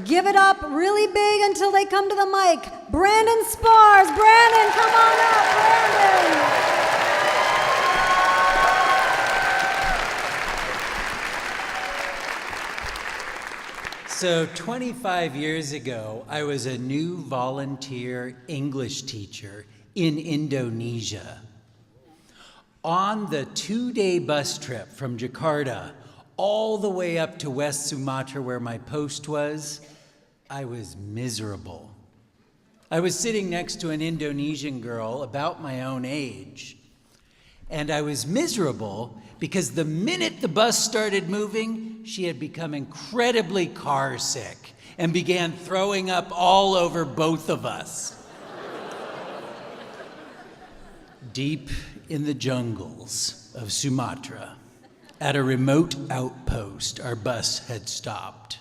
Give it up really big until they come to the mic. Brandon Spars. Brandon, come on up, Brandon. So 25 years ago, I was a new volunteer English teacher in Indonesia. On the 2-day bus trip from Jakarta all the way up to West Sumatra where my post was, I was miserable. I was sitting next to an Indonesian girl about my own age. And I was miserable because the minute the bus started moving, she had become incredibly car sick and began throwing up all over both of us. Deep in the jungles of Sumatra, at a remote outpost, our bus had stopped.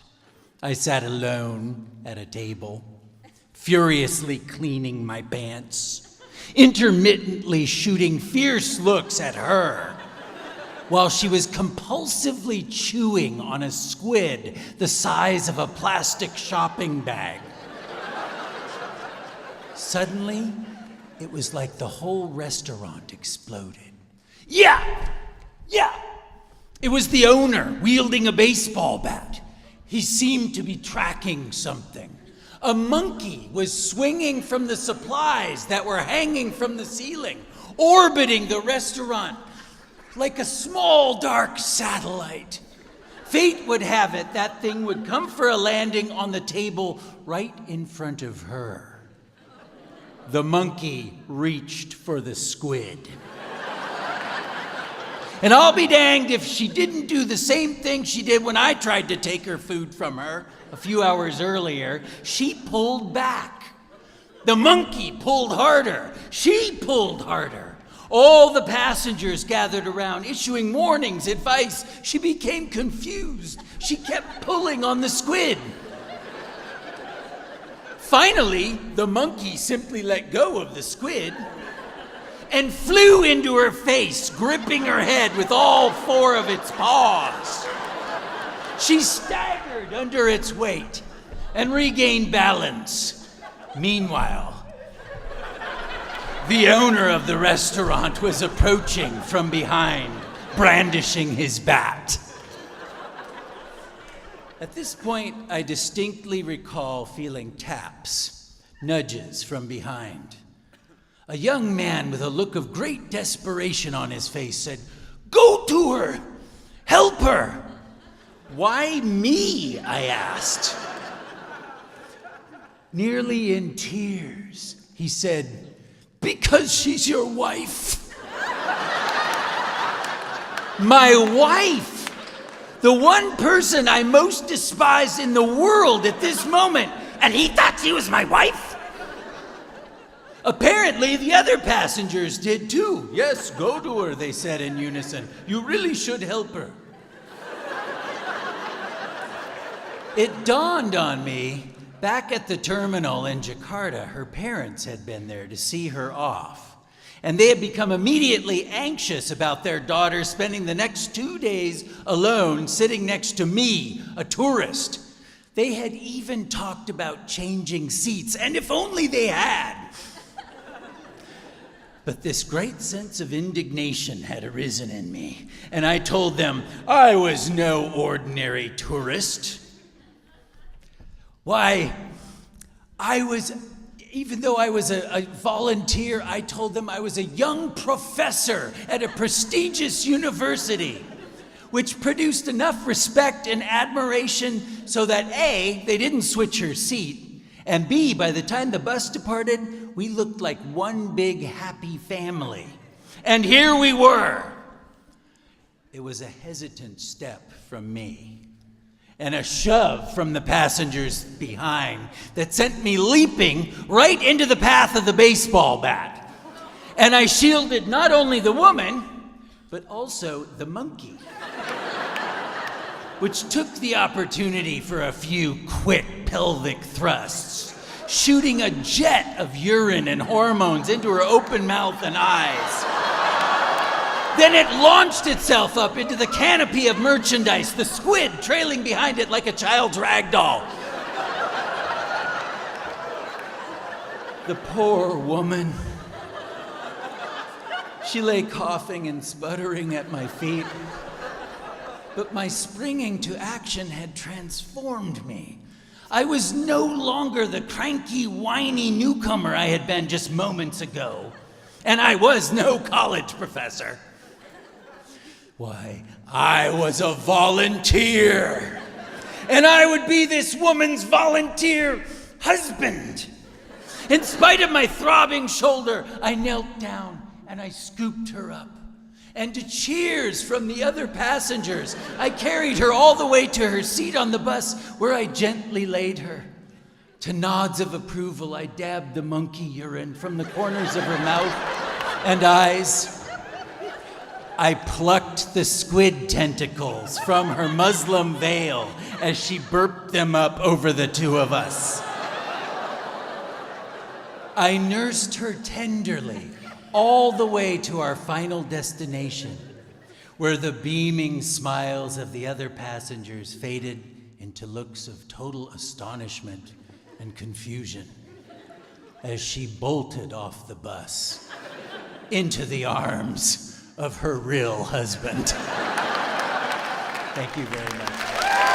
I sat alone at a table, furiously cleaning my pants, intermittently shooting fierce looks at her, while she was compulsively chewing on a squid the size of a plastic shopping bag. Suddenly, it was like the whole restaurant exploded. Yeah! It was the owner wielding a baseball bat. He seemed to be tracking something. A monkey was swinging from the supplies that were hanging from the ceiling, orbiting the restaurant like a small dark satellite. Fate would have it that thing would come for a landing on the table right in front of her. The monkey reached for the squid. And I'll be danged if she didn't do the same thing she did when I tried to take her food from her a few hours earlier. She pulled back. The monkey pulled harder. She pulled harder. All the passengers gathered around, issuing warnings, advice. She became confused. She kept pulling on the squid. Finally, the monkey simply let go of the squid and flew into her face, gripping her head with all 4 of its paws. She staggered under its weight and regained balance. Meanwhile, the owner of the restaurant was approaching from behind, brandishing his bat. At this point, I distinctly recall feeling taps, nudges from behind. A young man with a look of great desperation on his face said, "Go to her! Help her!" "Why me?" I asked. Nearly in tears, he said, "Because she's your wife." My wife! The one person I most despise in the world at this moment, and he thought she was my wife? Apparently, the other passengers did too. "Yes, go to her," they said in unison. "You really should help her." It dawned on me, back at the terminal in Jakarta, her parents had been there to see her off. And they had become immediately anxious about their daughter spending the next 2 days alone, sitting next to me, a tourist. They had even talked about changing seats, and if only they had. But this great sense of indignation had arisen in me, and I told them I was no ordinary tourist. Why, even though I was a volunteer, I told them I was a young professor at a prestigious university, which produced enough respect and admiration so that A, they didn't switch her seat, and B, by the time the bus departed, we looked like one big happy family. And here we were. It was a hesitant step from me and a shove from the passengers behind that sent me leaping right into the path of the baseball bat. And I shielded not only the woman, but also the monkey, which took the opportunity for a few quick pelvic thrusts, shooting a jet of urine and hormones into her open mouth and eyes. Then it launched itself up into the canopy of merchandise, the squid trailing behind it like a child's rag doll. The poor woman. She lay coughing and sputtering at my feet. But my springing to action had transformed me. I was no longer the cranky, whiny newcomer I had been just moments ago. And I was no college professor. Why, I was a volunteer. And I would be this woman's volunteer husband. In spite of my throbbing shoulder, I knelt down and I scooped her up. And to cheers from the other passengers, I carried her all the way to her seat on the bus, where I gently laid her. To nods of approval, I dabbed the monkey urine from the corners of her mouth and eyes. I plucked the squid tentacles from her muslin veil as she burped them up over the two of us. I nursed her tenderly all the way to our final destination, where the beaming smiles of the other passengers faded into looks of total astonishment and confusion as she bolted off the bus into the arms of her real husband. Thank you very much.